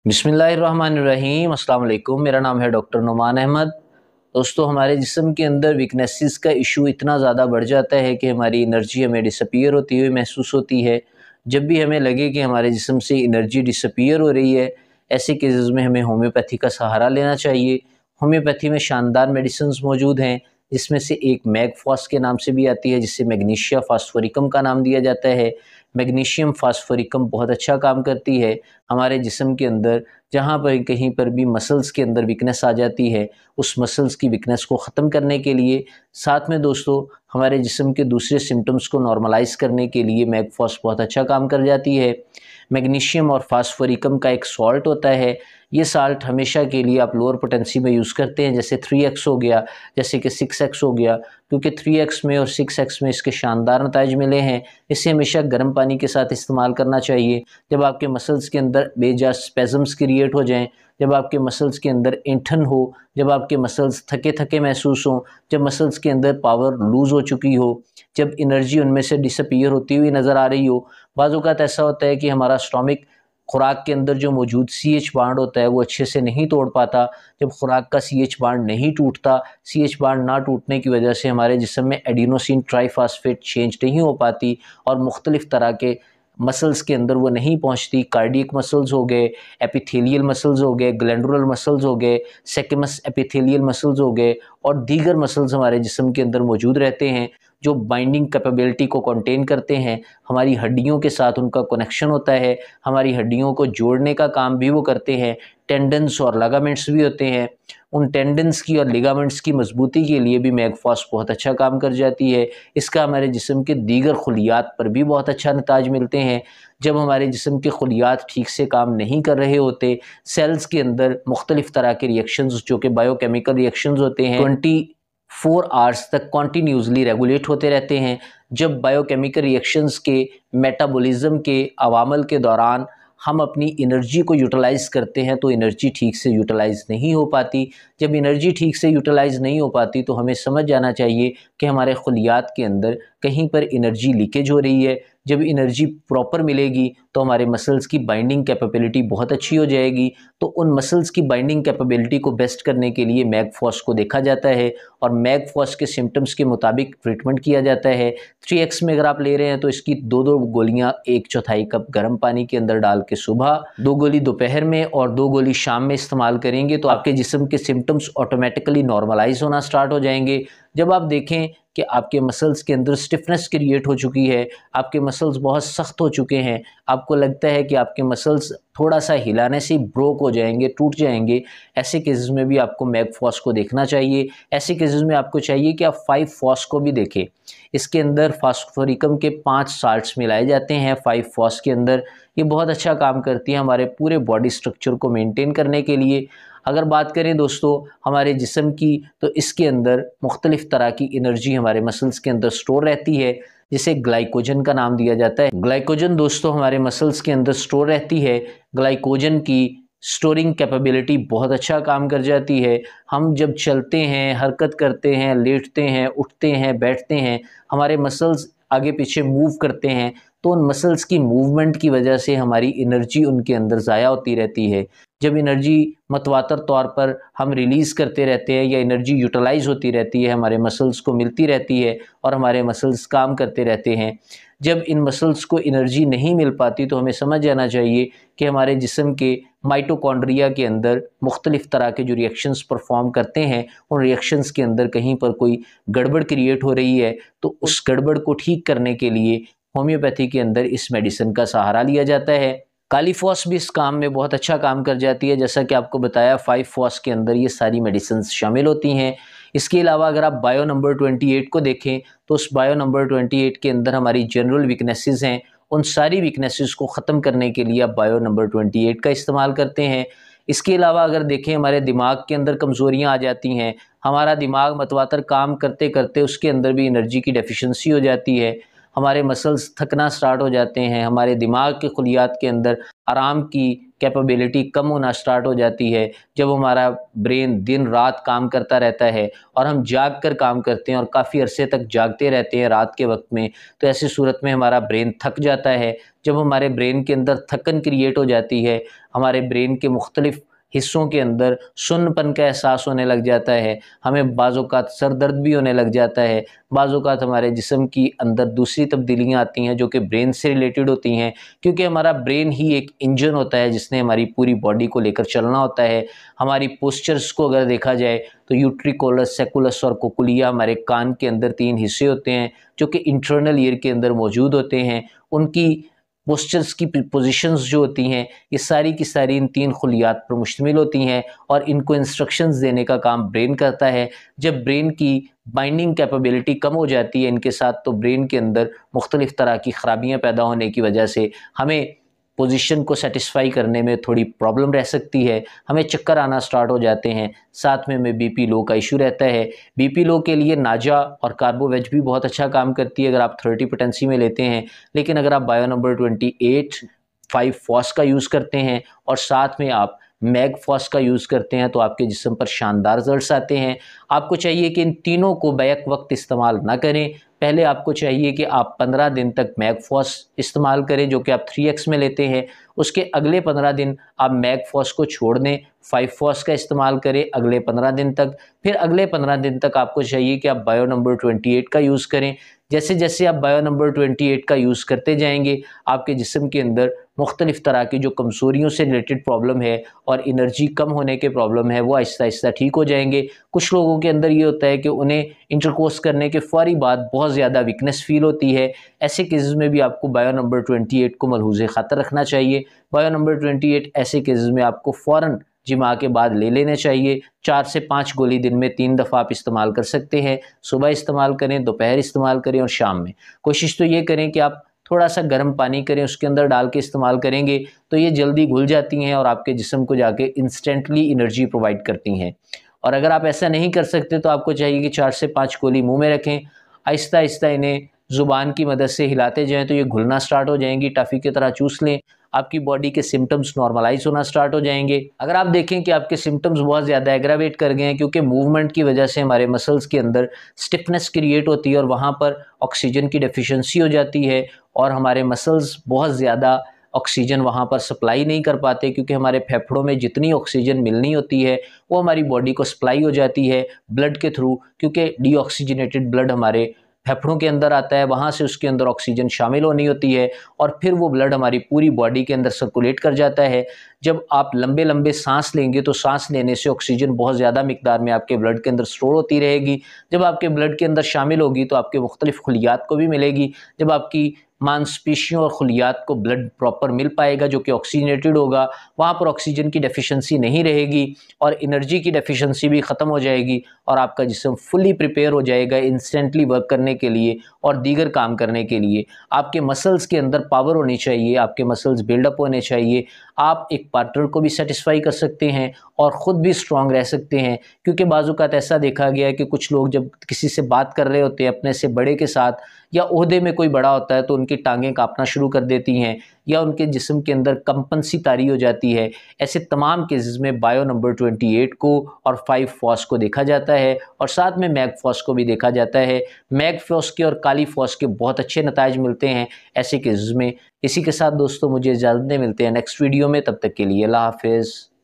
बिस्मिल्लाहिर्रहमानिर्रहीम अस्सलाम वालेकुम। मेरा नाम है डॉक्टर नुमान अहमद। दोस्तों, हमारे जिस्म के अंदर वीकनेसेस का इशू इतना ज़्यादा बढ़ जाता है कि हमारी एनर्जी हमें डिसअपीयर होती हुई महसूस होती है। जब भी हमें लगे कि हमारे जिस्म से एनर्जी डिसअपीयर हो रही है, ऐसे केसेस में हमें होम्योपैथी का सहारा लेना चाहिए। होम्योपैथी में शानदार मेडिसिन्स मौजूद हैं, जिसमें से एक मैगफॉस के नाम से भी आती है, जिसे मैग्नीशिया फास्फोरिकम का नाम दिया जाता है। मैग्नीशियम फास्फोरिकम बहुत अच्छा काम करती है हमारे जिस्म के अंदर। जहाँ पर कहीं पर भी मसल्स के अंदर वीकनेस आ जाती है, उस मसल्स की वीकनेस को ख़त्म करने के लिए, साथ में दोस्तों हमारे जिस्म के दूसरे सिम्टम्स को नॉर्मलाइज़ करने के लिए मैगफॉस बहुत अच्छा काम कर जाती है। मैग्नीशियम और फास्फोरिकम का एक सॉल्ट होता है। ये साल्ट हमेशा के लिए आप लोअर पोटेंसी में यूज़ करते हैं, जैसे 3x हो गया, जैसे कि 6x हो गया, क्योंकि 3x में और 6x में इसके शानदार नताइज मिले हैं। इसे हमेशा गर्म पानी के साथ इस्तेमाल करना चाहिए। जब आपके मसल्स के अंदर बेजा स्पेज़म्स क्रिएट हो जाएं, जब आपके मसल्स के अंदर ऐंठन हो, जब आपके मसल्स थके थके महसूस हों, जब मसल्स के अंदर पावर लूज़ हो चुकी हो, जब एनर्जी उनमें से डिसअपीयर होती हुई नज़र आ रही हो। बाज़ औक़ात ऐसा होता है कि हमारा स्टोमिक खुराक के अंदर जो मौजूद CH बांड होता है वो अच्छे से नहीं तोड़ पाता। जब खुराक का CH बांड नहीं टूटता, CH बांड ना टूटने की वजह से हमारे जिस्म में एडिनोसिन ट्राइफॉस्फेट चेंज नहीं हो पाती और मुख्तलिफ़ तरह के मसल्स के अंदर वो नहीं पहुंचती। कार्डियक मसल्स हो गए, एपिथेलियल मसल्स हो गए, ग्लैंडुलर मसल्स हो गए, सेकमस एपिथेलियल मसल्स हो गए और दीगर मसल्स हमारे जिस्म के अंदर मौजूद रहते हैं, जो बाइंडिंग कैपेबिलिटी को कंटेन करते हैं। हमारी हड्डियों के साथ उनका कनेक्शन होता है, हमारी हड्डियों को जोड़ने का काम भी वो करते हैं। टेंडन्स और लिगामेंट्स भी होते हैं। उन टेंडन्स की और लिगामेंट्स की मजबूती के लिए भी मैगफॉस बहुत अच्छा काम कर जाती है। इसका हमारे जिस्म के दीगर खुलियात पर भी बहुत अच्छा नताज मिलते हैं। जब हमारे जिस्म के खुलियात ठीक से काम नहीं कर रहे होते, सेल्स के अंदर मुख्तलिफ़ तरह के रिएक्शंस जो कि बायोकेमिकल रिएक्शंस होते हैं 24 आवर्स तक कॉन्टीन्यूसली रेगुलेट होते रहते हैं। जब बायोकेमिकल रिएक्शंस के मेटाबॉलिज्म के अवामल के दौरान हम अपनी एनर्जी को यूटिलाइज़ करते हैं तो एनर्जी ठीक से यूटिलाइज़ नहीं हो पाती। जब एनर्जी ठीक से यूटिलाइज़ नहीं हो पाती तो हमें समझ जाना चाहिए कि हमारे खुलियात के अंदर कहीं पर एनर्जी लीकेज हो रही है। जब एनर्जी प्रॉपर मिलेगी तो हमारे मसल्स की बाइंडिंग कैपेबिलिटी बहुत अच्छी हो जाएगी। तो उन मसल्स की बाइंडिंग कैपेबिलिटी को बेस्ट करने के लिए मैगफॉस को देखा जाता है और मैगफॉस के सिम्टम्स के मुताबिक ट्रीटमेंट किया जाता है। 3x में अगर आप ले रहे हैं तो इसकी 2-2 गोलियां 1/4 कप गर्म पानी के अंदर डाल के सुबह, 2 गोली दोपहर में और 2 गोली शाम में इस्तेमाल करेंगे तो आपके जिस्म के सिम्टम्स ऑटोमेटिकली नॉर्मलाइज होना स्टार्ट हो जाएंगे। जब आप देखें कि आपके मसल्स के अंदर स्टिफनेस क्रिएट हो चुकी है, आपके मसल्स बहुत सख्त हो चुके हैं, आपको लगता है कि आपके मसल्स थोड़ा सा हिलाने से ही ब्रोक हो जाएंगे, टूट जाएंगे, ऐसे केसेस में भी आपको मैगफॉस को देखना चाहिए। ऐसे केसेस में आपको चाहिए कि आप 5-फॉस को भी देखें। इसके अंदर फास्फोरिकम के 5 साल्ट्स मिलाए जाते हैं 5-फॉस के अंदर। ये बहुत अच्छा काम करती है हमारे पूरे बॉडी स्ट्रक्चर को मेंटेन करने के लिए। अगर बात करें दोस्तों हमारे जिस्म की, तो इसके अंदर मुख्तलिफ़ तरह की एनर्जी हमारे मसल्स के अंदर स्टोर रहती है, जिसे ग्लाइकोजन का नाम दिया जाता है। ग्लाइकोजन दोस्तों हमारे मसल्स के अंदर स्टोर रहती है। ग्लाइकोजन की स्टोरिंग कैपेबिलिटी बहुत अच्छा काम कर जाती है। हम जब चलते हैं, हरकत करते हैं, लेटते हैं, उठते हैं, बैठते हैं, हमारे मसल्स आगे पीछे मूव करते हैं, तो उन मसल्स की मूवमेंट की वजह से हमारी एनर्जी उनके अंदर ज़ाया होती रहती है। जब एनर्जी मतवातर तौर पर हम रिलीज़ करते रहते हैं या एनर्जी यूटिलाइज़ होती रहती है, हमारे मसल्स को मिलती रहती है और हमारे मसल्स काम करते रहते हैं। जब इन मसल्स को एनर्जी नहीं मिल पाती तो हमें समझ जाना चाहिए कि हमारे जिस्म के माइटोकॉन्ड्रिया के अंदर मुख्तलिफ़ तरह के जो रिएक्शंस परफॉर्म करते हैं, उन रिएक्शंस के अंदर कहीं पर कोई गड़बड़ क्रिएट हो रही है, तो उस गड़बड़ को ठीक करने के लिए होम्योपैथी के अंदर इस मेडिसिन का सहारा लिया जाता है। कालीफॉस भी इस काम में बहुत अच्छा काम कर जाती है। जैसा कि आपको बताया 5-फॉस के अंदर ये सारी मेडिसिन्स शामिल होती हैं। इसके अलावा अगर आप बायो नंबर 28 को देखें तो उस बायो नंबर 28 के अंदर हमारी जनरल वीकनेसेस हैं। उन सारी वीकनेसेस को ख़त्म करने के लिए आप बायो नंबर 28 का इस्तेमाल करते हैं। इसके अलावा अगर देखें हमारे दिमाग के अंदर कमज़ोरियाँ आ जाती हैं, हमारा दिमाग मतवातर काम करते करते उसके अंदर भी एनर्जी की डेफिशिएंसी हो जाती है, हमारे मसल्स थकना स्टार्ट हो जाते हैं, हमारे दिमाग के खुलियात के अंदर आराम की कैपेबिलिटी कम होना स्टार्ट हो जाती है। जब हमारा ब्रेन दिन रात काम करता रहता है और हम जाग कर काम करते हैं और काफ़ी अरसे तक जागते रहते हैं रात के वक्त में, तो ऐसी सूरत में हमारा ब्रेन थक जाता है। जब हमारे ब्रेन के अंदर थकन क्रिएट हो जाती है, हमारे ब्रेन के मुख्तलिफ हिस्सों के अंदर सुन्नपन का एहसास होने लग जाता है, हमें बाज़-औक़ात सर दर्द भी होने लग जाता है, बाज़-औक़ात हमारे जिस्म की अंदर दूसरी तब्दीलियाँ आती हैं जो कि ब्रेन से रिलेटेड होती हैं, क्योंकि हमारा ब्रेन ही एक इंजन होता है जिसने हमारी पूरी बॉडी को लेकर चलना होता है। हमारी पोस्चर्स को अगर देखा जाए तो यूट्रिकोलस, सेकुलस और कोकुलिया हमारे कान के अंदर 3 हिस्से होते हैं जो कि इंटरनल ईयर के अंदर मौजूद होते हैं। उनकी पोस्चर्स की पोजीशंस जो होती हैं, ये सारी की सारी इन 3 खुलियात पर मुश्तमिल होती हैं और इनको इंस्ट्रक्शंस देने का काम ब्रेन करता है। जब ब्रेन की बाइंडिंग कैपेबिलिटी कम हो जाती है इनके साथ, तो ब्रेन के अंदर मुख्तलिफ़ तरह की ख़राबियाँ पैदा होने की वजह से हमें पोजीशन को सेटिस्फाई करने में थोड़ी प्रॉब्लम रह सकती है, हमें चक्कर आना स्टार्ट हो जाते हैं, साथ में हमें बीपी लो का इशू रहता है। बीपी लो के लिए नाजा और कार्बोवेज भी बहुत अच्छा काम करती है अगर आप 30 पोटेंसी में लेते हैं, लेकिन अगर आप बायो नंबर 28 5 फॉस का यूज़ करते हैं और साथ में आप मैग फॉस का यूज़ करते हैं तो आपके जिस्म पर शानदार रिजल्ट्स आते हैं। आपको चाहिए कि इन तीनों को बैक वक्त इस्तेमाल ना करें। पहले आपको चाहिए कि आप 15 दिन तक मैग फॉस इस्तेमाल करें जो कि आप 3x में लेते हैं। उसके अगले 15 दिन आप मैग फॉस को छोड़ दें, 5 फॉस का इस्तेमाल करें अगले 15 दिन तक। फिर अगले 15 दिन तक आपको चाहिए कि आप बायो नंबर 28 का यूज़ करें। जैसे जैसे आप बायो नंबर 28 का यूज़ करते जाएंगे, आपके जिस्म के अंदर मुख्तलिफ़ तरह की जो कमज़ोरियों से रिलेटेड प्रॉब्लम है और एनर्जी कम होने के प्रॉब्लम है वो आहिस्ता आहिस्ता ठीक हो जाएंगे। कुछ लोगों के अंदर ये होता है कि उन्हें इंटरकोर्स करने के फ़ौरी बाद बहुत ज़्यादा वीकनेस फ़ील होती है। ऐसे केसेस में भी आपको बायो नंबर 28 को मलहूज़े ख़ातर रखना चाहिए। बायो नंबर 28 ऐसे केसेस में आपको फ़ौरन जिमा के बाद ले लेने चाहिए। 4 से 5 गोली दिन में 3 दफ़ा आप इस्तेमाल कर सकते हैं। सुबह इस्तेमाल करें, दोपहर इस्तेमाल करें और शाम में। कोशिश तो ये करें कि आप थोड़ा सा गर्म पानी करें, उसके अंदर डाल के इस्तेमाल करेंगे तो ये जल्दी घुल जाती हैं और आपके जिस्म को जाके इंस्टेंटली एनर्जी प्रोवाइड करती हैं। और अगर आप ऐसा नहीं कर सकते तो आपको चाहिए कि 4 से 5 गोली मुँह में रखें, आहिस्ता आहिस्ता इन्हें ज़ुबान की मदद से हिलाते जाएँ तो ये घुलना स्टार्ट हो जाएंगी, टॉफ़ी की तरह चूस लें, आपकी बॉडी के सिम्टम्स नॉर्मलाइज होना स्टार्ट हो जाएंगे। अगर आप देखें कि आपके सिम्टम्स बहुत ज़्यादा एग्रावेट कर गए हैं क्योंकि मूवमेंट की वजह से हमारे मसल्स के अंदर स्टिफनेस क्रिएट होती है और वहाँ पर ऑक्सीजन की डेफिशिएंसी हो जाती है और हमारे मसल्स बहुत ज़्यादा ऑक्सीजन वहाँ पर सप्लाई नहीं कर पाते, क्योंकि हमारे फेफड़ों में जितनी ऑक्सीजन मिलनी होती है वो हमारी बॉडी को सप्लाई हो जाती है ब्लड के थ्रू, क्योंकि डीऑक्सीजनेटेड ब्लड हमारे फेफड़ों के अंदर आता है, वहाँ से उसके अंदर ऑक्सीजन शामिल होनी होती है और फिर वो ब्लड हमारी पूरी बॉडी के अंदर सर्कुलेट कर जाता है। जब आप लंबे लंबे सांस लेंगे तो सांस लेने से ऑक्सीजन बहुत ज़्यादा मिकदार में आपके ब्लड के अंदर स्टोर होती रहेगी। जब आपके ब्लड के अंदर शामिल होगी तो आपके मुख्तलिफ खुलियात को भी मिलेगी। जब आपकी मांसपेशियों और खुलियात को ब्लड प्रॉपर मिल पाएगा जो कि ऑक्सीजनेटेड होगा, वहाँ पर ऑक्सीजन की डेफिशिएंसी नहीं रहेगी और एनर्जी की डेफिशिएंसी भी ख़त्म हो जाएगी और आपका जिस्म फुली प्रिपेयर हो जाएगा इंस्टेंटली वर्क करने के लिए और दीगर काम करने के लिए। आपके मसल्स के अंदर पावर होनी चाहिए, आपके मसल्स बिल्डअप होने चाहिए। आप एक पार्टनर को भी सेटिस्फाई कर सकते हैं और ख़ुद भी स्ट्रॉन्ग रह सकते हैं, क्योंकि बाज़-औक़ात ऐसा देखा गया है कि कुछ लोग जब किसी से बात कर रहे होते हैं अपने से बड़े के साथ या ओहदे में कोई बड़ा होता है तो उनकी टांगें कांपना शुरू कर देती हैं या उनके जिस्म के अंदर कंपन सी तारी हो जाती है। ऐसे तमाम केसेस में बायो नंबर 28 को और 5 फॉस को देखा जाता है और साथ में मैग फॉस को भी देखा जाता है। मैग फॉस के और काली फॉस के बहुत अच्छे नताइज मिलते हैं ऐसे केसेस में। इसी के साथ दोस्तों मुझे इजाज़त दें, मिलते हैं नेक्स्ट वीडियो में, तब तक के लिए अल्लाह हाफ़िज़।